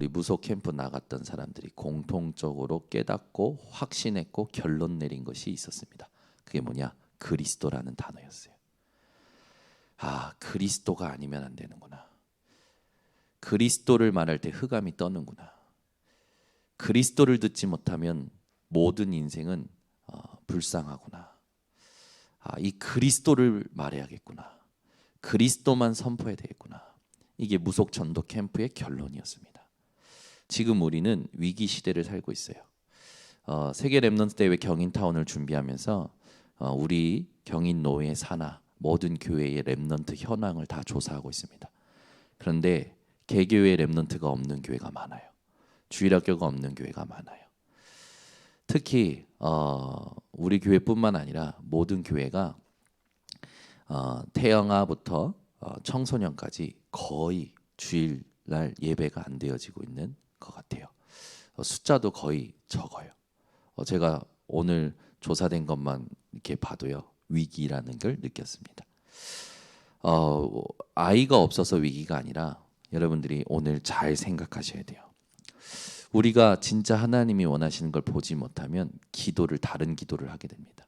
우리 무속 캠프 나갔던 사람들이 공통적으로 깨닫고 확신했고 결론 내린 것이 있었습니다. 그게 뭐냐? 그리스도라는 단어였어요. 아, 그리스도가 아니면 안 되는구나. 그리스도를 말할 때 흑암이 떠는구나. 그리스도를 듣지 못하면 모든 인생은 불쌍하구나. 아, 이 그리스도를 말해야겠구나. 그리스도만 선포해야 되겠구나. 이게 무속 전도 캠프의 결론이었습니다. 지금 우리는 위기 시대를 살고 있어요. 세계 랩넌트 대회 경인타운을 준비하면서 우리 경인 노예 산하 모든 교회의 랩넌트 현황을 다 조사하고 있습니다. 그런데 개교회 랩넌트가 없는 교회가 많아요. 주일학교가 없는 교회가 많아요. 특히 우리 교회뿐만 아니라 모든 교회가 태영아부터 청소년까지 거의 주일날 예배가 안 되어지고 있는 것 같아요. 숫자도 거의 적어요. 제가 오늘 조사된 것만 이렇게 봐도요, 위기라는 걸 느꼈습니다. 아이가 없어서 위기가 아니라 여러분들이 오늘 잘 생각하셔야 돼요. 우리가 진짜 하나님이 원하시는 걸 보지 못하면 다른 기도를 하게 됩니다.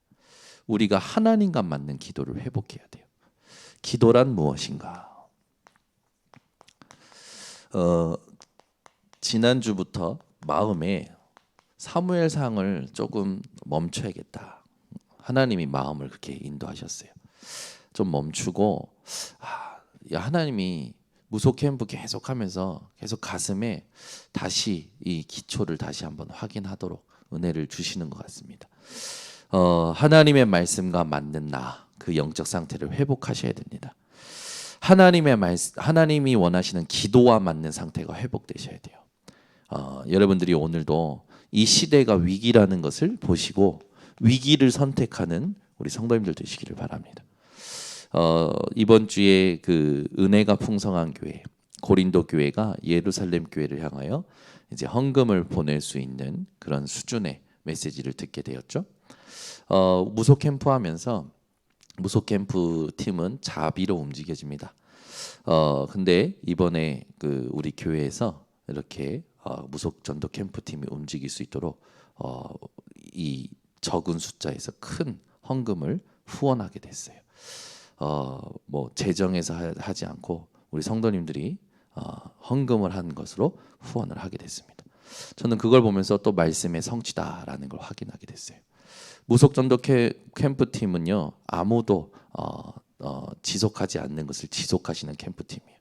우리가 하나님과 맞는 기도를 회복해야 돼요. 기도란 무엇인가? 지난주부터 마음에 사무엘상을 조금 멈춰야겠다. 하나님이 마음을 그렇게 인도하셨어요. 좀 멈추고 야, 하나님이 무속 캠프 계속하면서 계속 가슴에 다시 이 기초를 다시 한번 확인하도록 은혜를 주시는 것 같습니다. 하나님의 말씀과 맞는 그 영적 상태를 회복하셔야 됩니다. 하나님이 원하시는 기도와 맞는 상태가 회복되셔야 돼요. 여러분들이 오늘도 이 시대가 위기라는 것을 보시고 위기를 선택하는 우리 성도님들 되시기를 바랍니다. 이번 주에 그 은혜가 풍성한 교회 고린도 교회가 예루살렘 교회를 향하여 이제 헌금을 보낼 수 있는 그런 수준의 메시지를 듣게 되었죠. 무속 캠프 하면서 무속 캠프 팀은 자비로 움직여집니다. 근데 이번에 그 우리 교회에서 이렇게 무속 전도 캠프 팀이 움직일 수 있도록 이 적은 숫자에서 큰 헌금을 후원하게 됐어요. 뭐 재정에서 하지 않고 우리 성도님들이 헌금을 한 것으로 후원을 하게 됐습니다. 저는 그걸 보면서 또 말씀의 성취다라는 걸 확인하게 됐어요. 무속 전도 캠프 팀은요, 아무도 지속하지 않는 것을 지속하시는 캠프 팀이에요.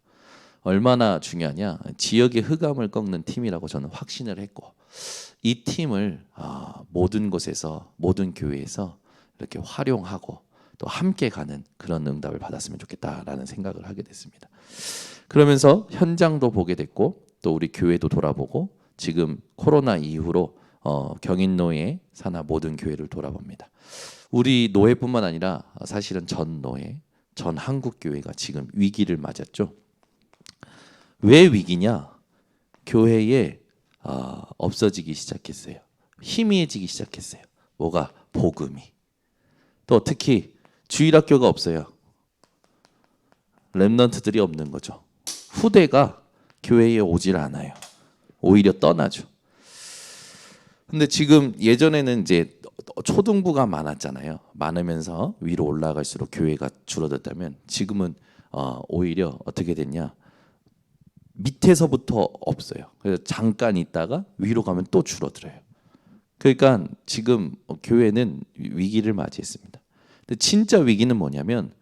얼마나 중요하냐? 지역의 흑암을 꺾는 팀이라고 저는 확신을 했고, 이 팀을 모든 곳에서 모든 교회에서 이렇게 활용하고 또 함께 가는 그런 응답을 받았으면 좋겠다라는 생각을 하게 됐습니다. 그러면서 현장도 보게 됐고 또 우리 교회도 돌아보고 지금 코로나 이후로 경인노예 산하 모든 교회를 돌아봅니다. 우리 노예뿐만 아니라 사실은 전 노예, 전 한국 교회가 지금 위기를 맞았죠. 왜 위기냐? 교회에 없어지기 시작했어요. 희미해지기 시작했어요. 뭐가? 복음이. 또 특히 주일학교가 없어요. 랩넌트들이 없는 거죠. 후대가 교회에 오질 않아요. 오히려 떠나죠. 근데 지금 예전에는 이제 초등부가 많았잖아요. 많으면서 위로 올라갈수록 교회가 줄어들다면 지금은 오히려 어떻게 됐냐? 밑에서부터 없어요. 그래서 잠깐 있다가 위로 가면 또 줄어들어요. 그러니까 지금 교회는 위기를 맞이했습니다. 근데 진짜 위기는 뭐냐면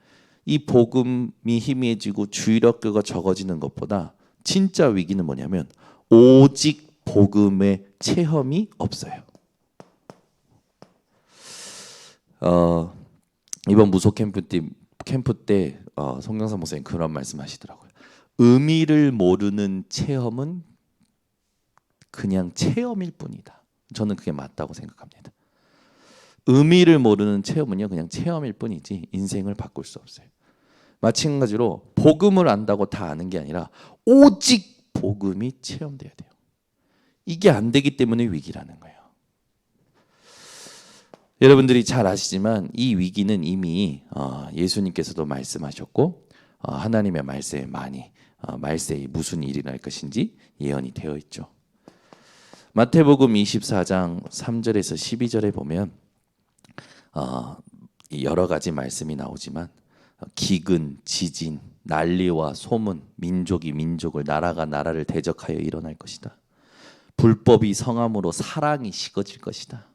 이 복음이 희미해지고 주일학교가 적어지는 것보다 진짜 위기는 뭐냐면 오직 복음의 체험이 없어요. 이번 무속 캠프 때 송경사 목사님 그런 말씀하시더라고요. 의미를 모르는 체험은 그냥 체험일 뿐이다. 저는 그게 맞다고 생각합니다. 의미를 모르는 체험은요, 그냥 체험일 뿐이지 인생을 바꿀 수 없어요. 마찬가지로 복음을 안다고 다 아는 게 아니라 오직 복음이 체험돼야 돼요. 이게 안 되기 때문에 위기라는 거예요. 여러분들이 잘 아시지만 이 위기는 이미 예수님께서도 말씀하셨고 하나님의 말씀에 많이 말세에 무슨 일이 날 것인지 예언이 되어 있죠. 마태복음 24장 3절에서 12절에 보면 여러 가지 말씀이 나오지만 기근, 지진, 난리와 소문, 민족이 민족을, 나라가 나라를 대적하여 일어날 것이다. 불법이 성함으로 사랑이 식어질 것이다.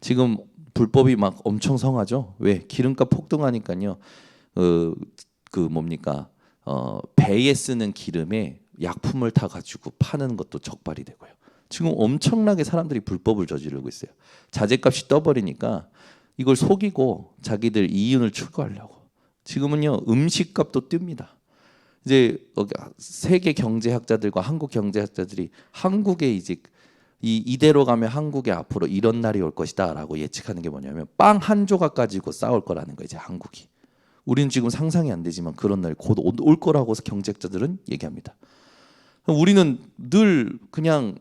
지금 불법이 막 엄청 성하죠. 왜? 기름값 폭등하니까요. 배에 쓰는 기름에 약품을 타 가지고 파는 것도 적발이 되고요. 지금 엄청나게 사람들이 불법을 저지르고 있어요. 자재값이 떠버리니까 이걸 속이고 자기들 이윤을 추구하려고. 지금은요 음식값도 뜹니다. 이제 세계 경제학자들과 한국 경제학자들이 한국에 이제 이대로 가면 한국에 앞으로 이런 날이 올 것이다라고 예측하는 게 뭐냐면 빵 한 조각 가지고 싸울 거라는 거예요. 이제 한국이. 우리는 지금 상상이 안 되지만 그런 날이 곧 올 거라고 경제학자들은 얘기합니다. 우리는 늘 그냥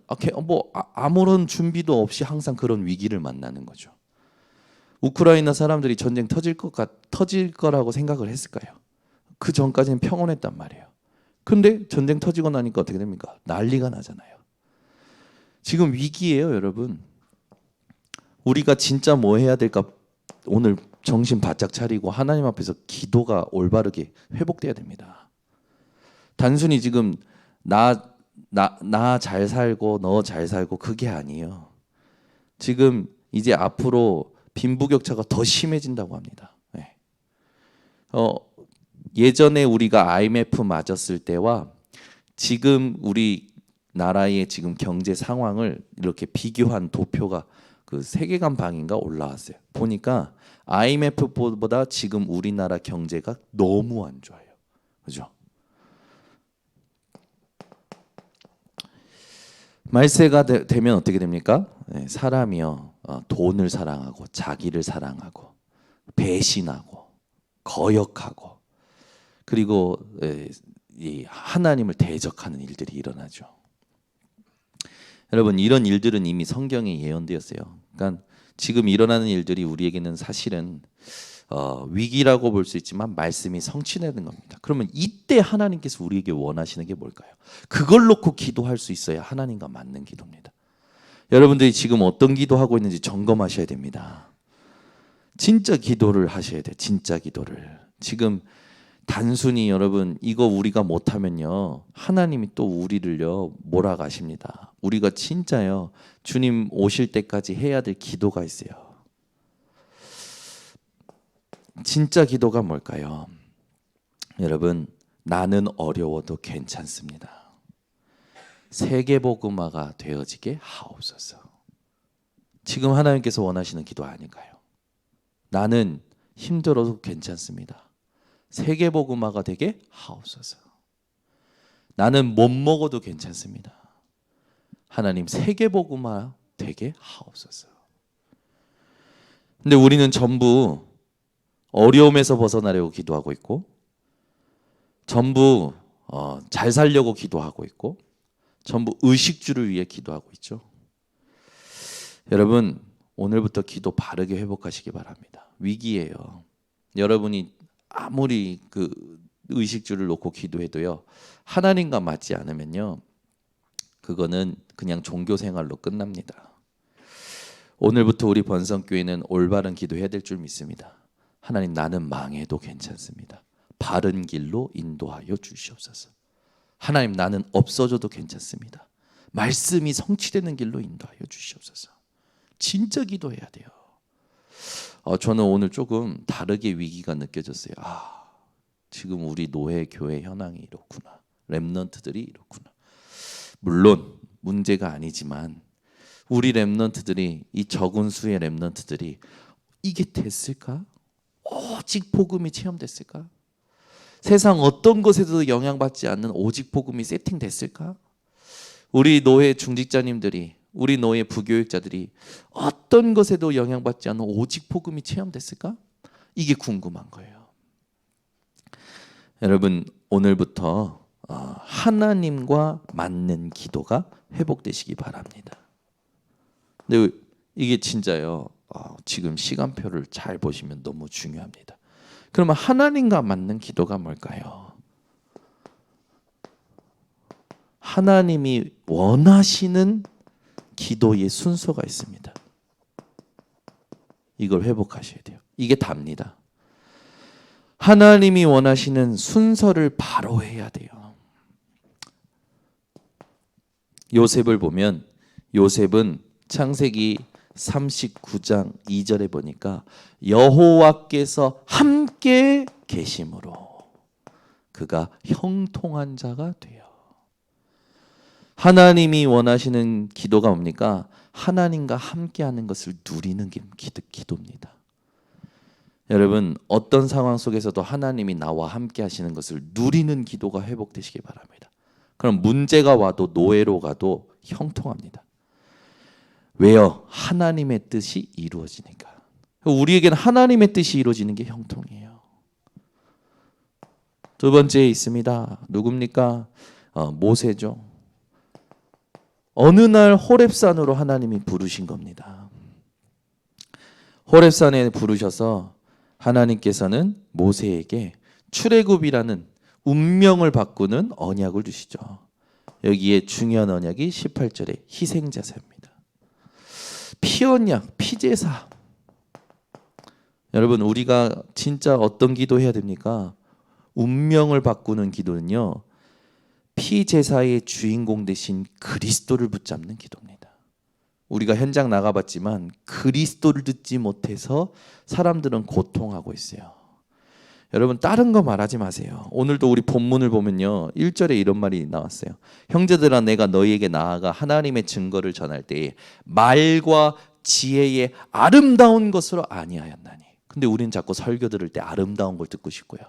아무런 준비도 없이 항상 그런 위기를 만나는 거죠. 우크라이나 사람들이 전쟁 터질 거라고 생각을 했을까요? 그 전까지는 평온했단 말이에요. 근데 전쟁 터지고 나니까 어떻게 됩니까? 난리가 나잖아요. 지금 위기예요, 여러분. 우리가 진짜 뭐 해야 될까? 오늘 정신 바짝 차리고 하나님 앞에서 기도가 올바르게 회복돼야 됩니다. 단순히 지금 나 잘 살고 너 잘 살고 그게 아니에요. 지금 이제 앞으로 빈부격차가 더 심해진다고 합니다. 네. 예전에 우리가 IMF 맞았을 때와 지금 우리 나라의 지금 경제 상황을 이렇게 비교한 도표가 그 세계관 방인가 올라왔어요. 보니까 IMF보다 지금 우리나라 경제가 너무 안 좋아요. 그죠? 말세가 되면 어떻게 됩니까? 네, 사람이요 돈을 사랑하고 자기를 사랑하고 배신하고 거역하고 그리고 이 하나님을 대적하는 일들이 일어나죠. 여러분 이런 일들은 이미 성경에 예언되었어요. 그러니까 지금 일어나는 일들이 우리에게는 사실은 위기라고 볼 수 있지만 말씀이 성취되는 겁니다. 그러면 이때 하나님께서 우리에게 원하시는 게 뭘까요? 그걸 놓고 기도할 수 있어야 하나님과 맞는 기도입니다. 여러분들이 지금 어떤 기도하고 있는지 점검하셔야 됩니다. 진짜 기도를 하셔야 돼요. 진짜 기도를. 지금 단순히 여러분 이거 우리가 못하면요 하나님이 또 우리를요 몰아가십니다. 우리가 진짜요 주님 오실 때까지 해야 될 기도가 있어요. 진짜 기도가 뭘까요? 여러분 나는 어려워도 괜찮습니다. 세계복음화가 되어지게 하옵소서. 지금 하나님께서 원하시는 기도 아닐까요? 나는 힘들어도 괜찮습니다. 세계복음화가 되게 하옵소서. 나는 못 먹어도 괜찮습니다. 하나님 세계복음화 되게 하옵소서. 근데 우리는 전부 어려움에서 벗어나려고 기도하고 있고 전부 잘 살려고 기도하고 있고 전부 의식주를 위해 기도하고 있죠. 여러분 오늘부터 기도 바르게 회복하시기 바랍니다. 위기예요. 여러분이 아무리 그 의식주를 놓고 기도해도요 하나님과 맞지 않으면요 그거는 그냥 종교 생활로 끝납니다. 오늘부터 우리 번성교회는 올바른 기도해야 될 줄 믿습니다. 하나님 나는 망해도 괜찮습니다. 바른 길로 인도하여 주시옵소서. 하나님 나는 없어져도 괜찮습니다. 말씀이 성취되는 길로 인도하여 주시옵소서. 진짜 기도해야 돼요. 저는 오늘 조금 다르게 위기가 느껴졌어요. 지금 우리 노예 교회 현황이 이렇구나. 렘넌트들이 이렇구나. 물론 문제가 아니지만 우리 렘넌트들이 이 적은 수의 렘넌트들이 이게 됐을까? 오직 복음이 체험됐을까? 세상 어떤 것에도 영향받지 않는 오직 복음이 세팅됐을까? 우리 노예 중직자님들이 우리 노예 부교육자들이 어떤 것에도 영향받지 않는 오직 복음이 체험됐을까? 이게 궁금한 거예요. 여러분 오늘부터 하나님과 맞는 기도가 회복되시기 바랍니다. 근데 이게 진짜요. 지금 시간표를 잘 보시면 너무 중요합니다. 그러면 하나님과 맞는 기도가 뭘까요? 하나님이 원하시는 기도의 순서가 있습니다. 이걸 회복하셔야 돼요. 이게 답니다. 하나님이 원하시는 순서를 바로 해야 돼요. 요셉을 보면 요셉은 창세기 39장 2절에 보니까 여호와께서 함께 계심으로 그가 형통한 자가 돼요. 하나님이 원하시는 기도가 뭡니까? 하나님과 함께하는 것을 누리는 기도입니다. 여러분, 어떤 상황 속에서도 하나님이 나와 함께 하시는 것을 누리는 기도가 회복되시기 바랍니다. 그럼 문제가 와도 노예로 가도 형통합니다. 왜요? 하나님의 뜻이 이루어지니까. 우리에게는 하나님의 뜻이 이루어지는 게 형통이에요. 두 번째에 있습니다. 누굽니까? 모세죠. 어느 날 호렙산으로 하나님이 부르신 겁니다. 호렙산에 부르셔서 하나님께서는 모세에게 출애굽이라는 운명을 바꾸는 언약을 주시죠. 여기에 중요한 언약이 18절에 희생제사입니다. 피언약, 피제사. 여러분, 우리가 진짜 어떤 기도해야 됩니까? 운명을 바꾸는 기도는요, 피제사의 주인공 되신 그리스도를 붙잡는 기도입니다. 우리가 현장 나가봤지만 그리스도를 듣지 못해서 사람들은 고통하고 있어요. 여러분, 다른 거 말하지 마세요. 오늘도 우리 본문을 보면요, 1절에 이런 말이 나왔어요. 형제들아, 내가 너희에게 나아가 하나님의 증거를 전할 때에 말과 지혜의 아름다운 것으로 아니하였나니. 근데 우리는 자꾸 설교 들을 때 아름다운 걸 듣고 싶고요,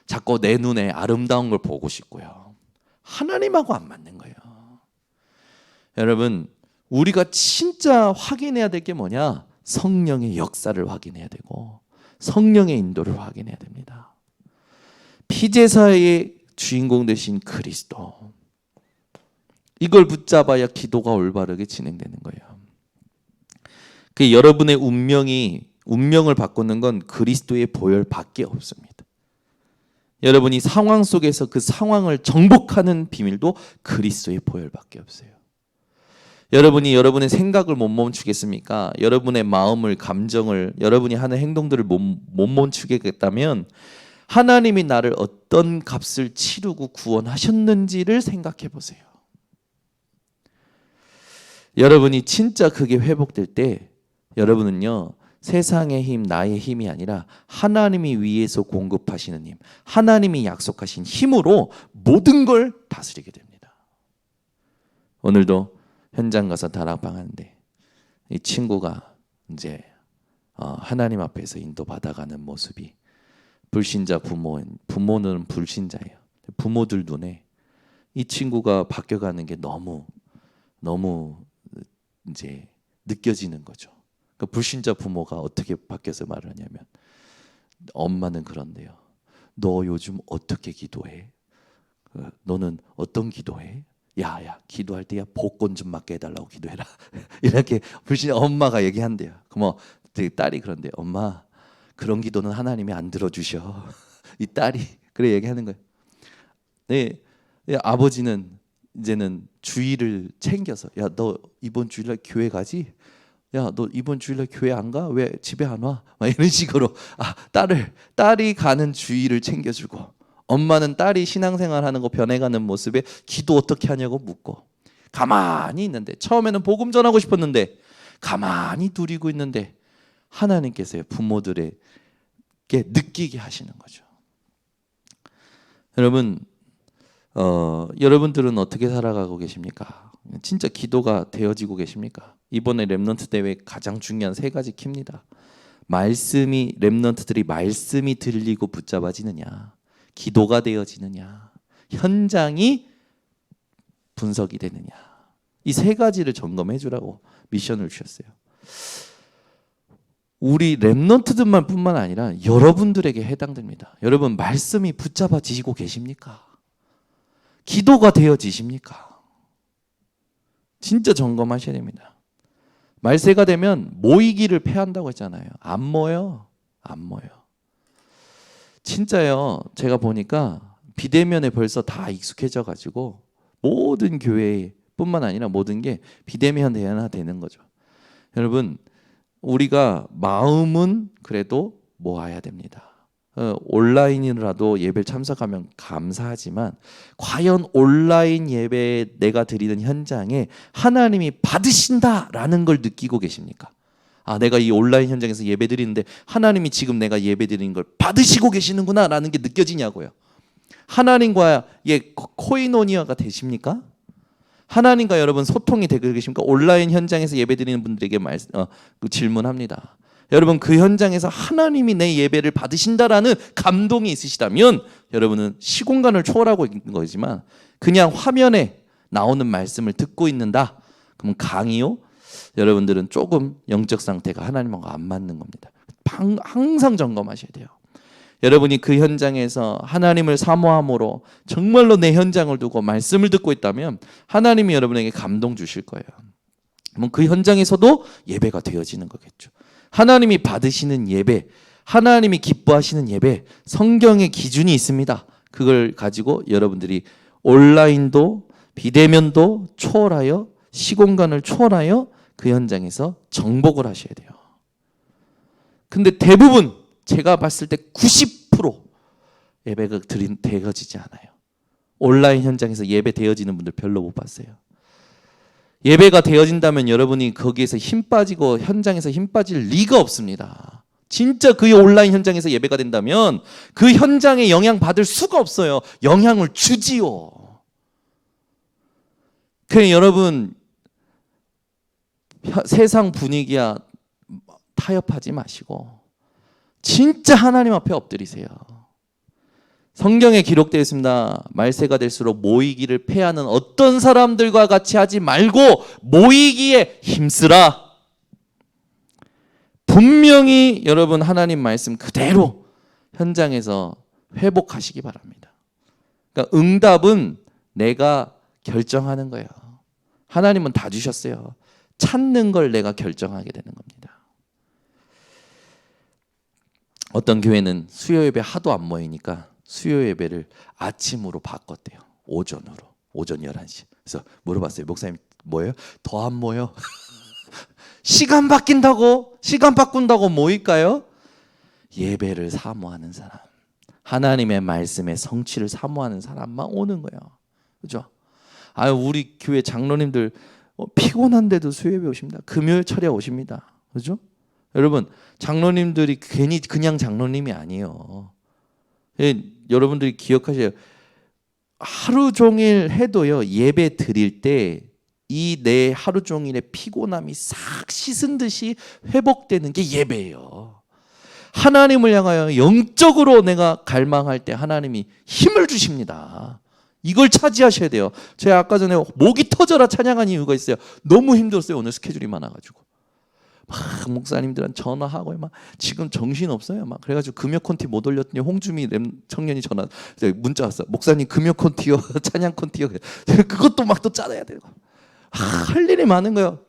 자꾸 내 눈에 아름다운 걸 보고 싶고요. 하나님하고 안 맞는 거예요. 여러분, 우리가 진짜 확인해야 될 게 뭐냐? 성령의 역사를 확인해야 되고 성령의 인도를 확인해야 됩니다. 피제사의 주인공 되신 그리스도, 이걸 붙잡아야 기도가 올바르게 진행되는 거예요. 그 여러분의 운명을 바꾸는 건 그리스도의 보혈밖에 없습니다. 여러분이 상황 속에서 그 상황을 정복하는 비밀도 그리스도의 보혈밖에 없어요. 여러분이 여러분의 생각을 못 멈추겠습니까? 여러분의 마음을, 감정을, 여러분이 하는 행동들을 못 멈추겠다면 하나님이 나를 어떤 값을 치르고 구원하셨는지를 생각해 보세요. 여러분이 진짜 그게 회복될 때 여러분은요, 세상의 힘, 나의 힘이 아니라 하나님이 위에서 공급하시는 힘, 하나님이 약속하신 힘으로 모든 걸 다스리게 됩니다. 오늘도 현장 가서 다락방 하는데 이 친구가 이제 하나님 앞에서 인도받아가는 모습이, 불신자 부모는 불신자예요. 부모들 눈에 이 친구가 바뀌어가는 게 너무 이제 느껴지는 거죠. 그 불신자 부모가 어떻게 바뀌어서 말을 하냐면, 엄마는 그런데요, 너 요즘 어떻게 기도해? 너는 어떤 기도해? 야, 기도할 때 복권 좀 맞게 해달라고 기도해라. 이렇게 불신 엄마가 얘기한대요. 그럼 딸이 그런데, 엄마, 그런 기도는 하나님이 안 들어주셔. 이 딸이 그래 얘기하는 거예요. 네, 아버지는 이제는 주일을 챙겨서, 야, 너 이번 주일날 교회 가지? 야, 너 이번 주일날 교회 안 가? 왜 집에 안 와? 막 이런 식으로 딸이 가는 주일을 챙겨주고, 엄마는 딸이 신앙생활하는 거 변해가는 모습에 기도 어떻게 하냐고 묻고, 가만히 있는데, 처음에는 복음 전하고 싶었는데 가만히 누리고 있는데 하나님께서요, 부모들에게 느끼게 하시는 거죠. 여러분, 여러분들은 어떻게 살아가고 계십니까? 진짜 기도가 되어지고 계십니까? 이번에 렘넌트 대회 가장 중요한 세 가지 키입니다. 렘넌트들이 말씀이 들리고 붙잡아지느냐, 기도가 되어지느냐, 현장이 분석이 되느냐, 이 세 가지를 점검해 주라고 미션을 주셨어요. 우리 렘넌트들만 뿐만 아니라 여러분들에게 해당됩니다. 여러분, 말씀이 붙잡아지고 계십니까? 기도가 되어지십니까? 진짜 점검하셔야 됩니다. 말세가 되면 모이기를 패한다고 했잖아요. 안 모여. 진짜요. 제가 보니까 비대면에 벌써 다 익숙해져 가지고 모든 교회뿐만 아니라 모든 게 비대면되는 거죠. 여러분, 우리가 마음은 그래도 모아야 됩니다. 온라인이라도 예배를 참석하면 감사하지만 과연 온라인 예배 내가 드리는 현장에 하나님이 받으신다라는 걸 느끼고 계십니까? 내가 이 온라인 현장에서 예배 드리는데 하나님이 지금 내가 예배 드리는 걸 받으시고 계시는구나 라는 게 느껴지냐고요. 하나님과의 코이노니아가 되십니까? 하나님과 여러분 소통이 되고 계십니까? 온라인 현장에서 예배 드리는 분들에게 질문합니다. 여러분, 그 현장에서 하나님이 내 예배를 받으신다라는 감동이 있으시다면 여러분은 시공간을 초월하고 있는 거지만 그냥 화면에 나오는 말씀을 듣고 있는다. 그럼 강의요? 여러분들은 조금 영적 상태가 하나님과 안 맞는 겁니다. 항상 점검하셔야 돼요. 여러분이 그 현장에서 하나님을 사모함으로 정말로 내 현장을 두고 말씀을 듣고 있다면 하나님이 여러분에게 감동 주실 거예요. 그럼 그 현장에서도 예배가 되어지는 거겠죠. 하나님이 받으시는 예배, 하나님이 기뻐하시는 예배, 성경의 기준이 있습니다. 그걸 가지고 여러분들이 온라인도 비대면도 초월하여 시공간을 초월하여 그 현장에서 정복을 하셔야 돼요. 근데 대부분 제가 봤을 때 90% 예배가 되어지지 않아요. 온라인 현장에서 예배 되어지는 분들 별로 못 봤어요. 예배가 되어진다면 여러분이 거기에서 힘 빠지고 현장에서 힘 빠질 리가 없습니다. 진짜 그 온라인 현장에서 예배가 된다면 그 현장에 영향 받을 수가 없어요. 영향을 주지요. 그래, 여러분, 세상 분위기야 타협하지 마시고 진짜 하나님 앞에 엎드리세요. 성경에 기록되어 있습니다. 말세가 될수록 모이기를 패하는 어떤 사람들과 같이 하지 말고 모이기에 힘쓰라. 분명히 여러분 하나님 말씀 그대로 현장에서 회복하시기 바랍니다. 그러니까 응답은 내가 결정하는 거예요. 하나님은 다 주셨어요. 찾는 걸 내가 결정하게 되는 겁니다. 어떤 교회는 수요 예배 하도 안 모이니까 수요 예배를 아침으로 바꿨대요. 오전으로. 오전 11시. 그래서 물어봤어요. 목사님 뭐예요? 더 안 모여? 시간 바꾼다고 모일까요? 예배를 사모하는 사람, 하나님의 말씀의 성취를 사모하는 사람만 오는 거예요. 그죠? 우리 교회 장로님들 피곤한데도 수요 예배 오십니다. 금요일 철야 오십니다. 그죠? 여러분, 장로님들이 괜히 그냥 장로님이 아니에요. 여러분들이 기억하셔야 돼요. 하루 종일 해도요, 예배 드릴 때 이 내 하루 종일의 피곤함이 싹 씻은 듯이 회복되는 게 예배예요. 하나님을 향하여 영적으로 내가 갈망할 때 하나님이 힘을 주십니다. 이걸 차지하셔야 돼요. 제가 아까 전에 목이 터져라 찬양한 이유가 있어요. 너무 힘들었어요. 오늘 스케줄이 많아가지고. 막 목사님들한테 전화하고 막 지금 정신 없어요. 막 그래가지고 금요 콘티 못 올렸더니 홍주미 청년이 문자 왔어. 목사님 금요 콘티요, 찬양 콘티요. 그것도 막 또 짜내야 되고. 할 일이 많은 거예요.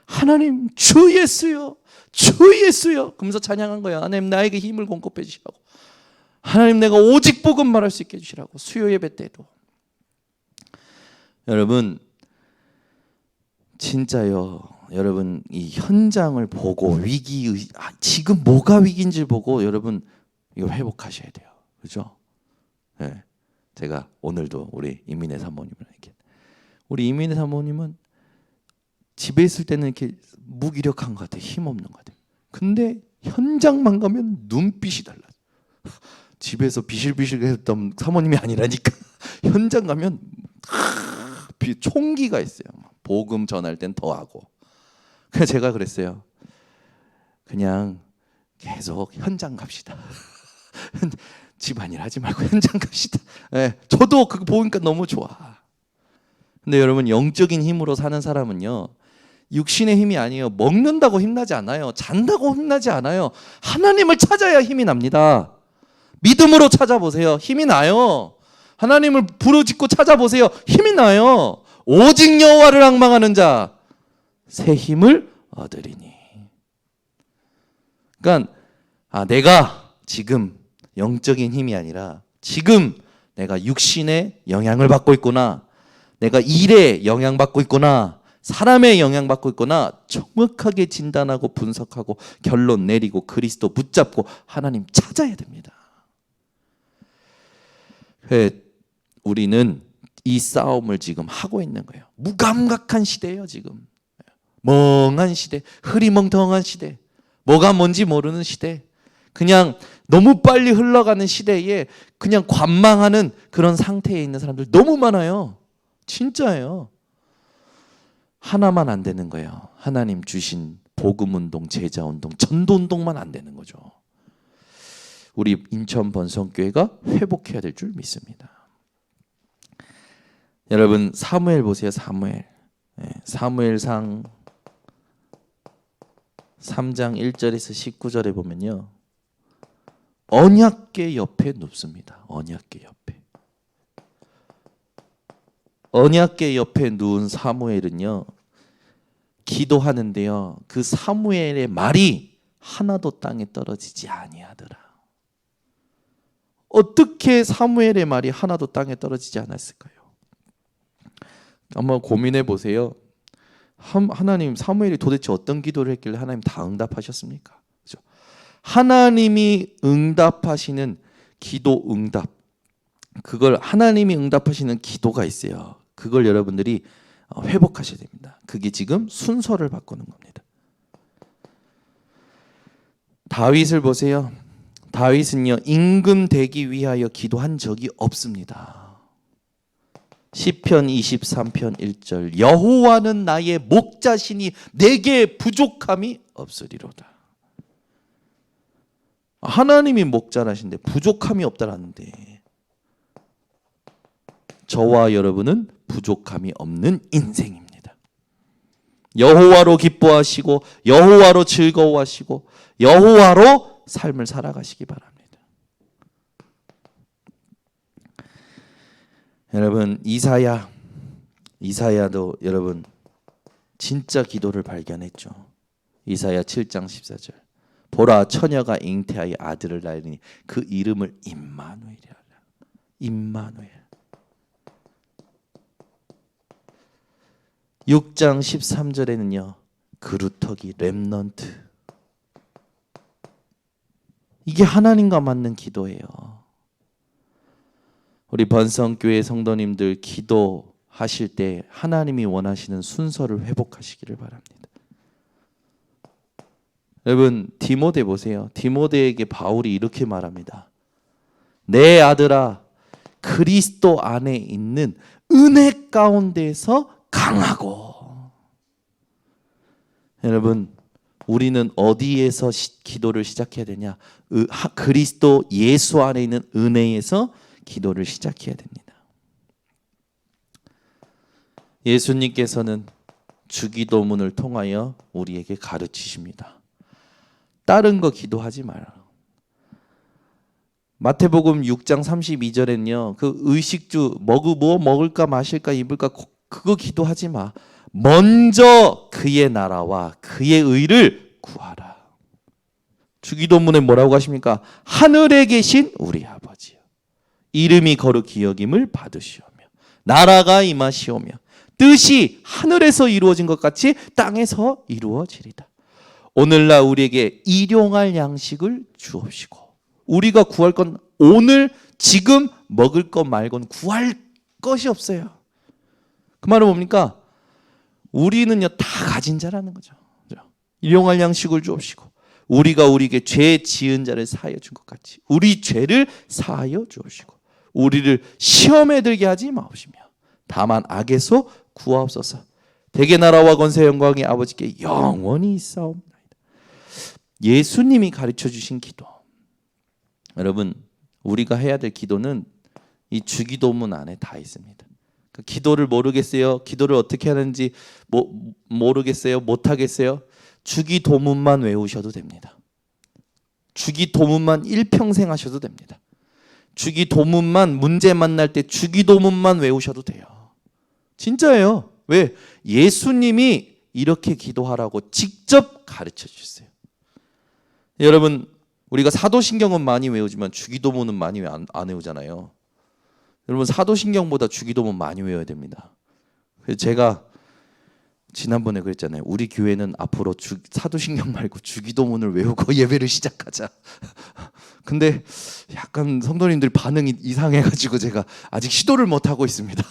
하나님 주 예수요, 주 예수요. 그러면서 찬양한 거예요. 하나님 나에게 힘을 공급해 주시라고. 하나님 내가 오직 복음 말할 수 있게 해주시라고. 수요 예배 때도. 여러분 진짜요. 여러분 이 현장을 보고 지금 뭐가 위기인지 보고 여러분 이거 회복하셔야 돼요. 그죠? 네. 제가 오늘도 우리 이민혜 사모님에게 우리 이민혜 사모님은 집에 있을 때는 이렇게 무기력한 것 같아요. 힘없는 것 같아요. 근데 현장만 가면 눈빛이 달라요. 집에서 비실비실했던 사모님이 아니라니까 현장 가면 총기가 있어요. 복음 전할 땐 더 하고. 그래서 제가 그랬어요. 그냥 계속 현장 갑시다. 집안일 하지 말고 현장 갑시다. 네, 저도 그거 보니까 너무 좋아. 근데 여러분 영적인 힘으로 사는 사람은요, 육신의 힘이 아니에요. 먹는다고 힘나지 않아요. 잔다고 힘나지 않아요. 하나님을 찾아야 힘이 납니다. 믿음으로 찾아보세요. 힘이 나요. 하나님을 부르짖고 찾아보세요. 힘이 나요. 오직 여호와를 앙망하는 자 새 힘을 얻으리니. 그러니까 내가 지금 영적인 힘이 아니라 지금 내가 육신의 영향을 받고 있구나. 내가 일에 영향받고 있구나, 사람의 영향받고 있구나 정확하게 진단하고 분석하고 결론 내리고 그리스도 붙잡고 하나님 찾아야 됩니다. 우리는 이 싸움을 지금 하고 있는 거예요. 무감각한 시대예요. 지금 멍한 시대, 흐리멍텅한 시대, 뭐가 뭔지 모르는 시대, 그냥 너무 빨리 흘러가는 시대에 그냥 관망하는 그런 상태에 있는 사람들 너무 많아요. 진짜예요. 하나만 안 되는 거예요. 하나님 주신 복음운동, 제자운동, 전도운동만 안 되는 거죠. 우리 인천 번성교회가 회복해야 될 줄 믿습니다. 여러분 사무엘 보세요. 사무엘. 사무엘상 3장 1절에서 19절에 보면요, 언약궤 옆에 눕습니다. 언약궤 옆에. 언약궤 옆에 누운 사무엘은요, 기도하는데요, 그 사무엘의 말이 하나도 땅에 떨어지지 아니하더라. 어떻게 사무엘의 말이 하나도 땅에 떨어지지 않았을까요? 한번 고민해 보세요. 하나님, 사무엘이 도대체 어떤 기도를 했길래 하나님 다 응답하셨습니까? 그렇죠? 하나님이 응답하시는 기도 응답, 그걸 하나님이 응답하시는 기도가 있어요. 그걸 여러분들이 회복하셔야 됩니다. 그게 지금 순서를 바꾸는 겁니다. 다윗을 보세요. 다윗은요, 임금 되기 위하여 기도한 적이 없습니다. 시편 23편 1절, 여호와는 나의 목자시니 내게 부족함이 없으리로다. 하나님이 목자라신데 부족함이 없다라는데, 저와 여러분은 부족함이 없는 인생입니다. 여호와로 기뻐하시고 여호와로 즐거워하시고 여호와로 삶을 살아가시기 바랍니다. 여러분 이사야도 여러분 진짜 기도를 발견했죠. 이사야 7장 14절, 보라 처녀가 잉태하여 아들을 낳으니 그 이름을 임마누엘이라. 임마누엘. 6장 13절에는요, 그루터기 렘넌트. 이게 하나님과 맞는 기도예요. 우리 번성교회 성도님들 기도하실 때 하나님이 원하시는 순서를 회복하시기를 바랍니다. 여러분 디모데 보세요. 디모데에게 바울이 이렇게 말합니다. 내 아들아, 그리스도 안에 있는 은혜 가운데서 강하고. 여러분 우리는 어디에서 기도를 시작해야 되냐? 그리스도 예수 안에 있는 은혜에서 기도를 시작해야 됩니다. 예수님께서는 주기도문을 통하여 우리에게 가르치십니다. 다른 거 기도하지 마라. 마태복음 6장 32절에는요, 그 의식주 뭐 먹을까 마실까 입을까 그거 기도하지 마. 먼저 그의 나라와 그의 의를 구하라. 주기도문에 뭐라고 하십니까? 하늘에 계신 우리 아버지요, 이름이 거룩히 여김을 받으시오며 나라가 임하시오며 뜻이 하늘에서 이루어진 것 같이 땅에서 이루어지리다. 오늘날 우리에게 일용할 양식을 주옵시고. 우리가 구할 건 오늘 지금 먹을 것 말고는 구할 것이 없어요. 그 말은 뭡니까? 우리는요 다 가진 자라는 거죠. 일용할 양식을 주옵시고 우리가 우리에게 죄 지은 자를 사하여 준 것 같이 우리 죄를 사하여 주옵시고 우리를 시험에 들게 하지 마옵시며 다만 악에서 구하옵소서. 대개 나라와 권세 영광이 아버지께 영원히 있사옵나이다. 예수님이 가르쳐 주신 기도. 여러분 우리가 해야 될 기도는 이 주기도문 안에 다 있습니다. 기도를 모르겠어요. 기도를 어떻게 하는지 모르겠어요. 못하겠어요. 주기도문만 외우셔도 됩니다. 주기도문만 일평생 하셔도 됩니다. 주기도문만 문제 만날 때 주기도문만 외우셔도 돼요. 진짜예요. 왜? 예수님이 이렇게 기도하라고 직접 가르쳐 주셨어요. 여러분 우리가 사도신경은 많이 외우지만 주기도문은 많이 안 외우잖아요. 여러분 사도신경보다 주기도문 많이 외워야 됩니다. 그래서 제가 지난번에 그랬잖아요. 우리 교회는 앞으로 사도신경 말고 주기도문을 외우고 예배를 시작하자. 근데 약간 성도님들 반응이 이상해가지고 제가 아직 시도를 못 하고 있습니다.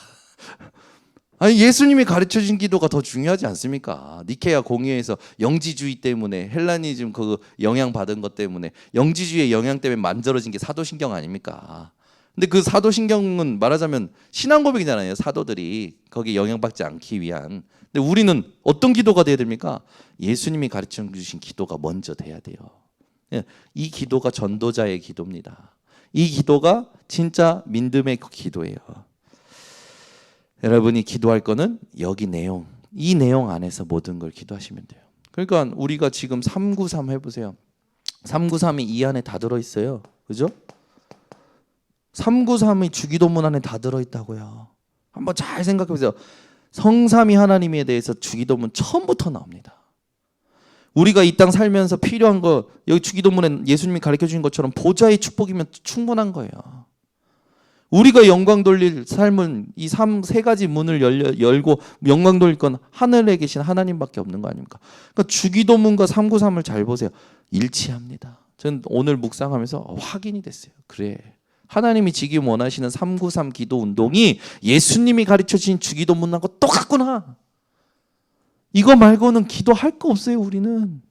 아니 예수님이 가르쳐준 기도가 더 중요하지 않습니까? 니케아 공의회에서 영지주의 때문에 헬라니즘 그 영향 받은 것 때문에 영지주의의 영향 때문에 만들어진 게 사도신경 아닙니까? 근데 그 사도신경은 말하자면 신앙 고백이잖아요. 사도들이 거기에 영향받지 않기 위한. 근데 우리는 어떤 기도가 돼야 됩니까? 예수님이 가르쳐 주신 기도가 먼저 돼야 돼요. 이 기도가 전도자의 기도입니다. 이 기도가 진짜 믿음의 기도예요. 여러분이 기도할 거는 여기 내용, 이 내용 안에서 모든 걸 기도하시면 돼요. 그러니까 우리가 지금 393 해보세요. 393이 이 안에 다 들어있어요. 그죠? 393이 주기도문 안에 다 들어있다고요. 한번 잘 생각해보세요. 성삼위 하나님에 대해서 주기도문 처음부터 나옵니다. 우리가 이 땅 살면서 필요한 거 여기 주기도문에 예수님이 가르쳐주신 것처럼 보좌의 축복이면 충분한 거예요. 우리가 영광 돌릴 삶은 이 세 가지 문을 열고 영광 돌릴 건 하늘에 계신 하나님밖에 없는 거 아닙니까? 그러니까 주기도문과 393을 잘 보세요. 일치합니다. 저는 오늘 묵상하면서 확인이 됐어요. 그래. 하나님이 지금 원하시는 393 기도 운동이 예수님이 가르쳐주신 주기도문하고 똑같구나. 이거 말고는 기도할 거 없어요, 우리는.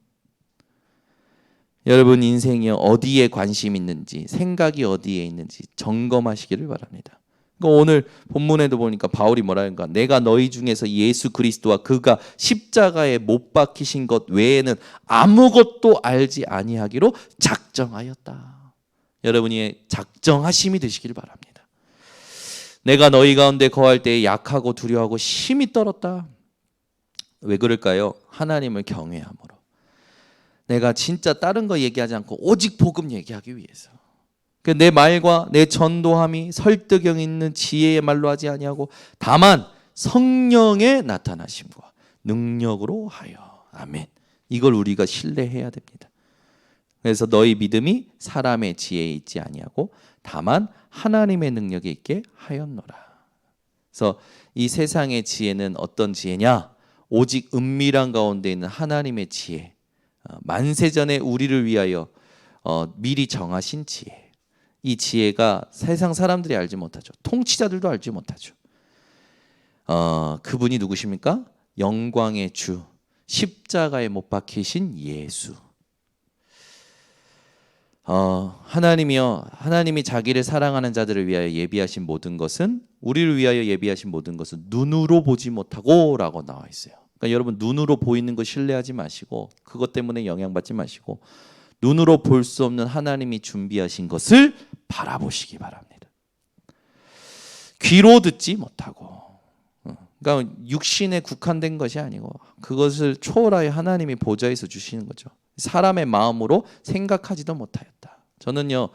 여러분 인생이 어디에 관심 있는지, 생각이 어디에 있는지 점검하시기를 바랍니다. 그러니까 오늘 본문에도 보니까 바울이 뭐라는가? 내가 너희 중에서 예수 그리스도와 그가 십자가에 못 박히신 것 외에는 아무것도 알지 아니하기로 작정하였다. 여러분이 작정하심이 되시기를 바랍니다. 내가 너희 가운데 거할 때에 약하고 두려워하고 심히 떨었다. 왜 그럴까요? 하나님을 경외함으로. 내가 진짜 다른 거 얘기하지 않고 오직 복음 얘기하기 위해서. 내 말과 내 전도함이 설득력 있는 지혜의 말로 하지 아니하고 다만 성령의 나타나심과 능력으로 하여. 아멘. 이걸 우리가 신뢰해야 됩니다. 그래서 너희 믿음이 사람의 지혜에 있지 아니하고 다만 하나님의 능력에 있게 하였노라. 그래서 이 세상의 지혜는 어떤 지혜냐? 오직 은밀한 가운데 있는 하나님의 지혜. 만세전에 우리를 위하여 미리 정하신 지혜. 이 지혜가 세상 사람들이 알지 못하죠. 통치자들도 알지 못하죠. 그분이 누구십니까? 영광의 주, 십자가에 못 박히신 예수. 하나님이 자기를 사랑하는 자들을 위하여 예비하신 모든 것은, 우리를 위하여 예비하신 모든 것은 눈으로 보지 못하고 라고 나와 있어요. 그러니까 여러분 눈으로 보이는 거 신뢰하지 마시고 그것 때문에 영향받지 마시고 눈으로 볼 수 없는 하나님이 준비하신 것을 바라보시기 바랍니다. 귀로 듣지 못하고, 그러니까 육신에 국한된 것이 아니고 그것을 초월하여 하나님이 보좌에서 주시는 거죠. 사람의 마음으로 생각하지도 못하였다. 저는요,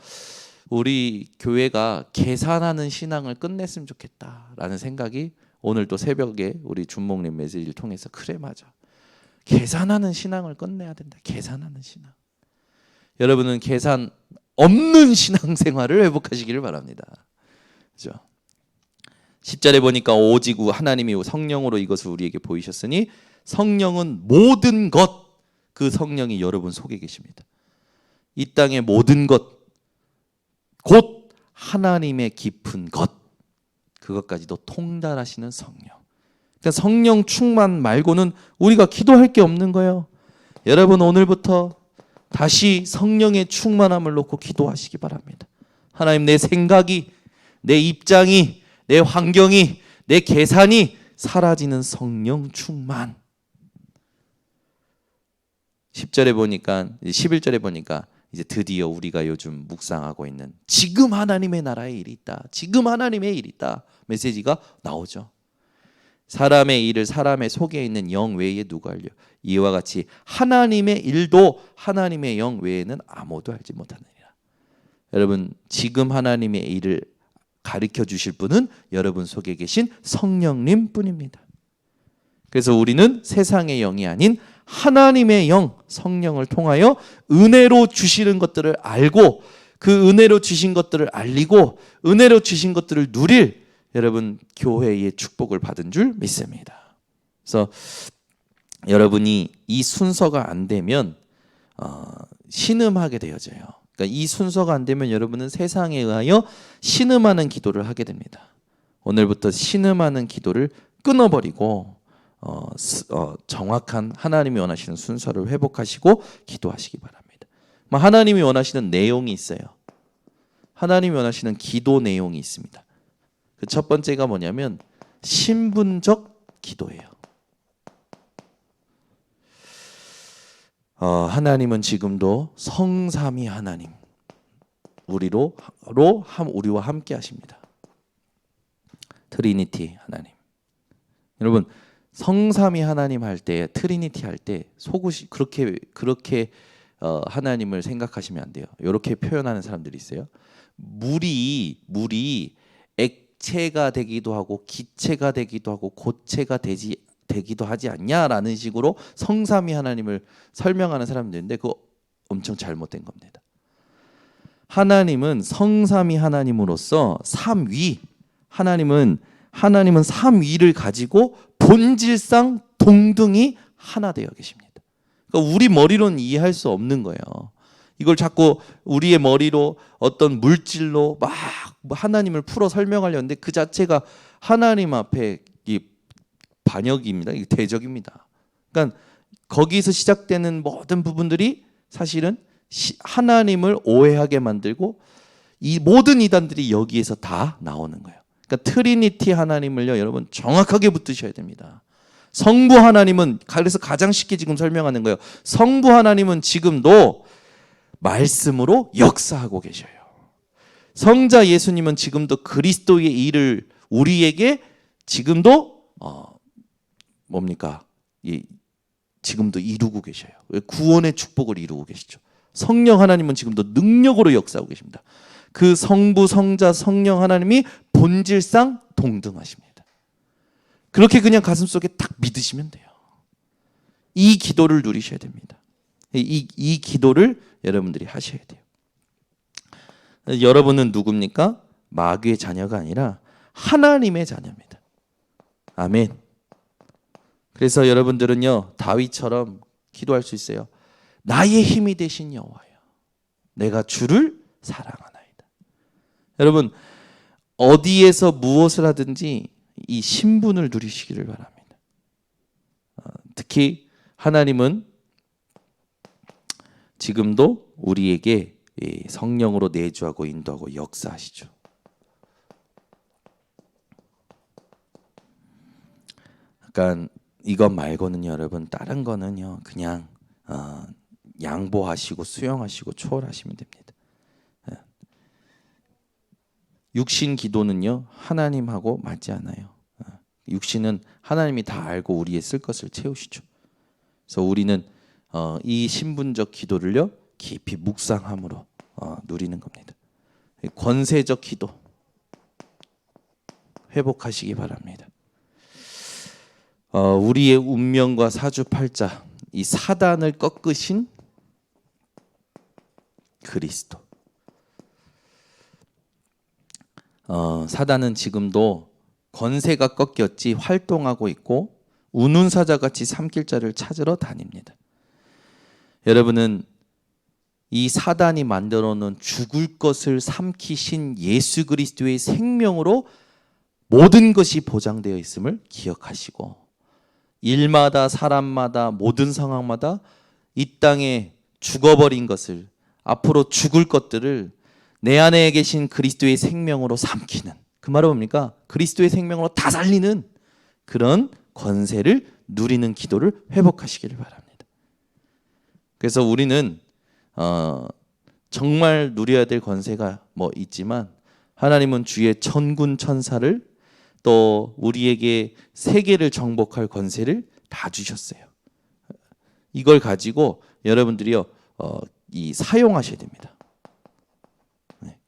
우리 교회가 계산하는 신앙을 끝냈으면 좋겠다라는 생각이 오늘 또 새벽에 우리 준목님 메시지를 통해서 그래 맞아. 계산하는 신앙을 끝내야 된다. 계산하는 신앙. 여러분은 계산 없는 신앙생활을 회복하시기를 바랍니다. 그렇죠? 10절에 보니까 오직 하나님이 성령으로 이것을 우리에게 보이셨으니 성령은 모든 것, 그 성령이 여러분 속에 계십니다. 이 땅의 모든 것, 곧 하나님의 깊은 것, 그것까지도 통달하시는 성령. 그러니까 성령 충만 말고는 우리가 기도할 게 없는 거예요. 여러분 오늘부터 다시 성령의 충만함을 놓고 기도하시기 바랍니다. 하나님, 내 생각이, 내 입장이, 내 환경이, 내 계산이 사라지는 성령 충만. 10절에 보니까, 11절에 보니까 이제 드디어 우리가 요즘 묵상하고 있는 지금 하나님의 나라의 일이 있다. 지금 하나님의 일이 있다. 메시지가 나오죠. 사람의 일을 사람의 속에 있는 영 외에 누가 알려? 이와 같이 하나님의 일도 하나님의 영 외에는 아무도 알지 못하느니라. 여러분, 지금 하나님의 일을 가르쳐 주실 분은 여러분 속에 계신 성령님 뿐입니다. 그래서 우리는 세상의 영이 아닌 하나님의 영, 성령을 통하여 은혜로 주시는 것들을 알고 그 은혜로 주신 것들을 알리고 은혜로 주신 것들을 누릴 여러분 교회의 축복을 받은 줄 믿습니다. 그래서 여러분이 이 순서가 안 되면 신음하게 되어져요. 그러니까 이 순서가 안 되면 여러분은 세상에 의하여 신음하는 기도를 하게 됩니다. 오늘부터 신음하는 기도를 끊어버리고 정확한 하나님이 원하시는 순서를 회복하시고 기도하시기 바랍니다. 하나님이 원하시는 내용이 있어요. 하나님이 원하시는 기도 내용이 있습니다. 그 첫 번째가 뭐냐면 신분적 기도예요. 하나님은 지금도 성삼위 하나님 우리와 함께 하십니다. 트리니티 하나님. 여러분 성삼위 하나님 할 때 트리니티 할 때 속으시 그렇게 하나님을 생각하시면 안 돼요. 이렇게 표현하는 사람들이 있어요. 물이 액체가 되기도 하고 기체가 되기도 하고 고체가 되기도 하지 않냐라는 식으로 성삼위 하나님을 설명하는 사람들인데 그거 엄청 잘못된 겁니다. 하나님은 성삼위 하나님으로서 삼위 하나님은 삼위를 가지고 본질상 동등히 하나 되어 계십니다. 그러니까 우리 머리로는 이해할 수 없는 거예요. 이걸 자꾸 우리의 머리로 어떤 물질로 막 하나님을 풀어 설명하려 하는데 그 자체가 하나님 앞에 이 반역입니다. 이게 대적입니다. 그러니까 거기서 시작되는 모든 부분들이 사실은 하나님을 오해하게 만들고 이 모든 이단들이 여기에서 다 나오는 거예요. 그러니까 트리니티 하나님을요, 여러분 정확하게 붙드셔야 됩니다. 성부 하나님은 그래서 가장 쉽게 지금 설명하는 거예요. 성부 하나님은 지금도 말씀으로 역사하고 계셔요. 성자 예수님은 지금도 그리스도의 일을 우리에게 지금도 지금도 이루고 계셔요. 구원의 축복을 이루고 계시죠. 성령 하나님은 지금도 능력으로 역사하고 계십니다. 그 성부, 성자, 성령 하나님이 본질상 동등하십니다. 그렇게 그냥 가슴속에 딱 믿으시면 돼요. 이 기도를 누리셔야 됩니다. 이 기도를 여러분들이 하셔야 돼요. 여러분은 누굽니까? 마귀의 자녀가 아니라 하나님의 자녀입니다. 아멘. 그래서 여러분들은요, 다윗처럼 기도할 수 있어요. 나의 힘이 되신 여호와여, 내가 주를 사랑하나이다. 여러분 어디에서 무엇을 하든지 이 신분을 누리시기를 바랍니다. 특히 하나님은 지금도 우리에게 성령으로 내주하고 인도하고 역사하시죠. 그러니까 이것 말고는요, 여러분 다른 거는요 그냥 양보하시고 수용하시고 초월하시면 됩니다. 육신 기도는요 하나님하고 맞지 않아요. 육신은 하나님이 다 알고 우리의 쓸 것을 채우시죠. 그래서 우리는 이 신분적 기도를요 깊이 묵상함으로 누리는 겁니다. 권세적 기도 회복하시기 바랍니다. 우리의 운명과 사주팔자, 이 사단을 꺾으신 그리스도. 사단은 지금도 권세가 꺾였지 활동하고 있고 우눈사자같이 삼킬 자를 찾으러 다닙니다. 여러분은 이 사단이 만들어 놓은 죽을 것을 삼키신 예수 그리스도의 생명으로 모든 것이 보장되어 있음을 기억하시고, 일마다 사람마다 모든 상황마다 이 땅에 죽어버린 것을, 앞으로 죽을 것들을 내 안에 계신 그리스도의 생명으로 삼키는, 그 말은 뭡니까? 그리스도의 생명으로 다 살리는 그런 권세를 누리는 기도를 회복하시기를 바랍니다. 그래서 우리는 정말 누려야 될 권세가 있지만 하나님은 주의 천군 천사를 또 우리에게 세계를 정복할 권세를 다 주셨어요. 이걸 가지고 여러분들이요 사용하셔야 됩니다.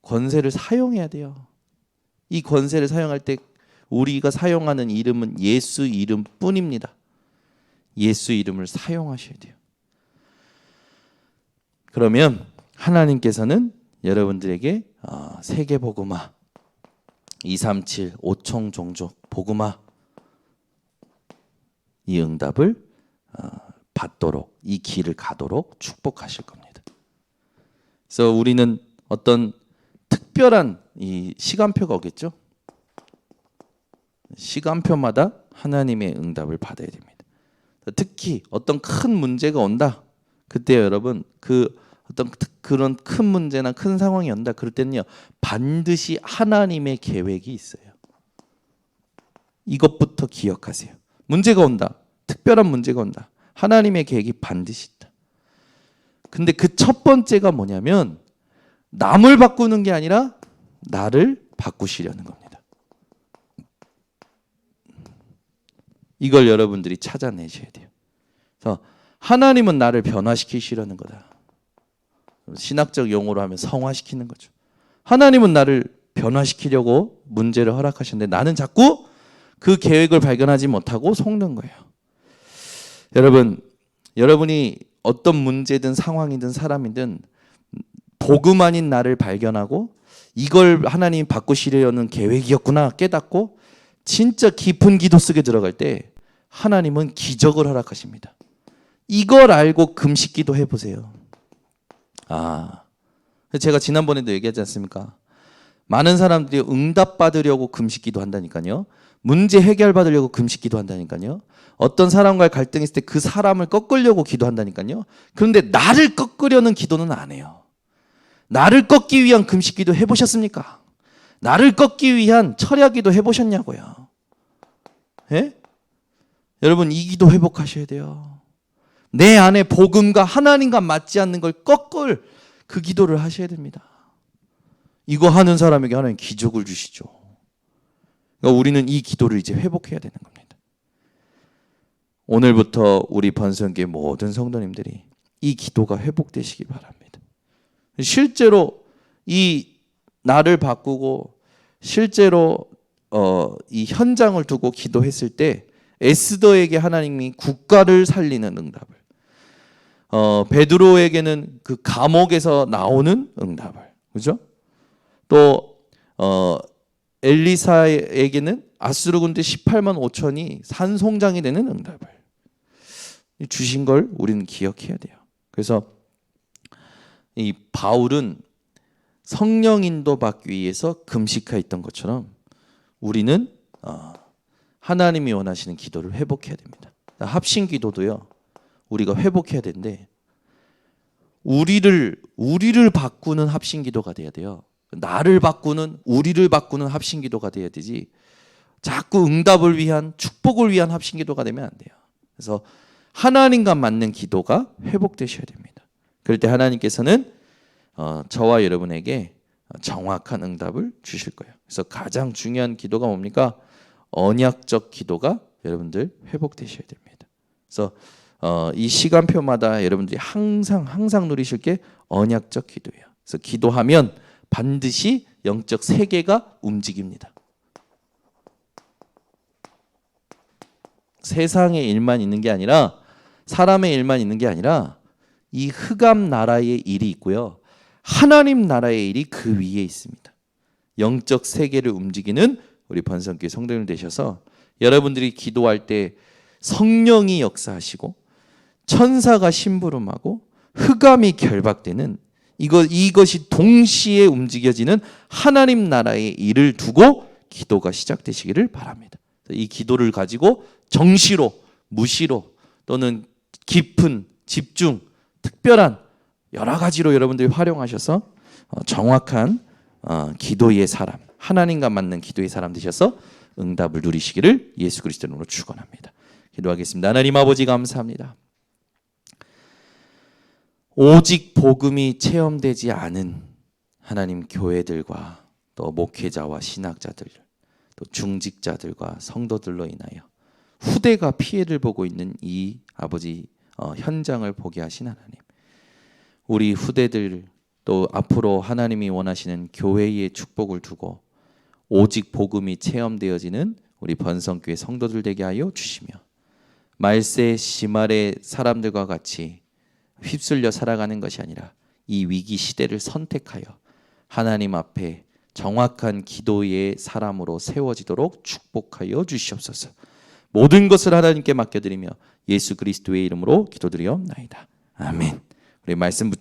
권세를 사용해야 돼요. 이 권세를 사용할 때 우리가 사용하는 이름은 예수 이름뿐입니다. 예수 이름을 사용하셔야 돼요. 그러면 하나님께서는 여러분들에게 세계복음화, 237 5총 종족 복음화 이 응답을 받도록 이 길을 가도록 축복하실 겁니다. 그래서 우리는 어떤 특별한 이 시간표가 오겠죠. 시간표마다 하나님의 응답을 받아야 됩니다. 특히 어떤 큰 문제가 온다. 그때 여러분 그런 큰 문제나 큰 상황이 온다. 그럴 때는요 반드시 하나님의 계획이 있어요. 이것부터 기억하세요. 문제가 온다. 특별한 문제가 온다. 하나님의 계획이 반드시 있다. 근데 그 첫 번째가 뭐냐면 남을 바꾸는 게 아니라 나를 바꾸시려는 겁니다. 이걸 여러분들이 찾아내셔야 돼요. 그래서 하나님은 나를 변화시키시려는 거다. 신학적 용어로 하면 성화시키는 거죠. 하나님은 나를 변화시키려고 문제를 허락하셨는데 나는 자꾸 그 계획을 발견하지 못하고 속는 거예요. 여러분이 어떤 문제든 상황이든 사람이든 복음 아닌 나를 발견하고 이걸 하나님이 바꾸시려는 계획이었구나 깨닫고 진짜 깊은 기도 속에 들어갈 때 하나님은 기적을 허락하십니다. 이걸 알고 금식기도 해보세요. 제가 지난번에도 얘기하지 않습니까? 많은 사람들이 응답받으려고 금식기도 한다니까요. 문제 해결받으려고 금식기도 한다니까요. 어떤 사람과의 갈등이 있을 때 그 사람을 꺾으려고 기도한다니까요. 그런데 나를 꺾으려는 기도는 안 해요. 나를 꺾기 위한 금식기도 해보셨습니까? 나를 꺾기 위한 철야기도 해보셨냐고요. 예? 여러분 이 기도 회복하셔야 돼요. 내 안에 복음과 하나님과 맞지 않는 걸 꺾을 그 기도를 하셔야 됩니다. 이거 하는 사람에게 하나님 기적을 주시죠. 그러니까 우리는 이 기도를 이제 회복해야 되는 겁니다. 오늘부터 우리 번성교회 모든 성도님들이 이 기도가 회복되시기 바랍니다. 실제로 이 나를 바꾸고 실제로 이 현장을 두고 기도했을 때 에스더에게 하나님이 국가를 살리는 응답을, 베드로에게는 그 감옥에서 나오는 응답을, 그죠? 또 엘리사에게는 아수르 군대 18만 5천이 산송장이 되는 응답을 주신 걸 우리는 기억해야 돼요. 그래서 이 바울은 성령 인도 받기 위해서 금식하였던 것처럼 우리는 하나님이 원하시는 기도를 회복해야 됩니다. 합심 기도도요. 우리가 회복해야 되는데 우리를 바꾸는 합심 기도가 돼야 돼요. 나를 바꾸는 우리를 바꾸는 합심 기도가 돼야 되지. 자꾸 응답을 위한 축복을 위한 합심 기도가 되면 안 돼요. 그래서 하나님과 맞는 기도가 회복되셔야 됩니다. 그럴 때 하나님께서는 저와 여러분에게 정확한 응답을 주실 거예요. 그래서 가장 중요한 기도가 뭡니까? 언약적 기도가 여러분들 회복되셔야 됩니다. 그래서 이 시간표마다 여러분들이 항상 누리실 게 언약적 기도예요. 그래서 기도하면 반드시 영적 세계가 움직입니다. 세상의 일만 있는 게 아니라 사람의 일만 있는 게 아니라 이 흑암 나라의 일이 있고요. 하나님 나라의 일이 그 위에 있습니다. 영적 세계를 움직이는 우리 번성교회 성도님 되셔서 여러분들이 기도할 때 성령이 역사하시고 천사가 심부름하고 흑암이 결박되는 이것이 동시에 움직여지는 하나님 나라의 일을 두고 기도가 시작되시기를 바랍니다. 이 기도를 가지고 정시로, 무시로 또는 깊은 집중, 특별한 여러 가지로 여러분들이 활용하셔서 정확한 기도의 사람, 하나님과 맞는 기도의 사람 되셔서 응답을 누리시기를 예수 그리스도 이름으로 축원합니다. 기도하겠습니다. 하나님 아버지 감사합니다. 오직 복음이 체험되지 않은 하나님 교회들과 또 목회자와 신학자들, 또 중직자들과 성도들로 인하여 후대가 피해를 보고 있는 이 아버지 현장을 보게 하신 하나님, 우리 후대들 또 앞으로 하나님이 원하시는 교회의 축복을 두고 오직 복음이 체험되어지는 우리 번성교회 성도들 되게 하여 주시며 말세 시말의 사람들과 같이 휩쓸려 살아가는 것이 아니라 이 위기 시대를 선택하여 하나님 앞에 정확한 기도의 사람으로 세워지도록 축복하여 주시옵소서. 모든 것을 하나님께 맡겨드리며 예수 그리스도의 이름으로 기도드리옵나이다. 아멘. 우리 말씀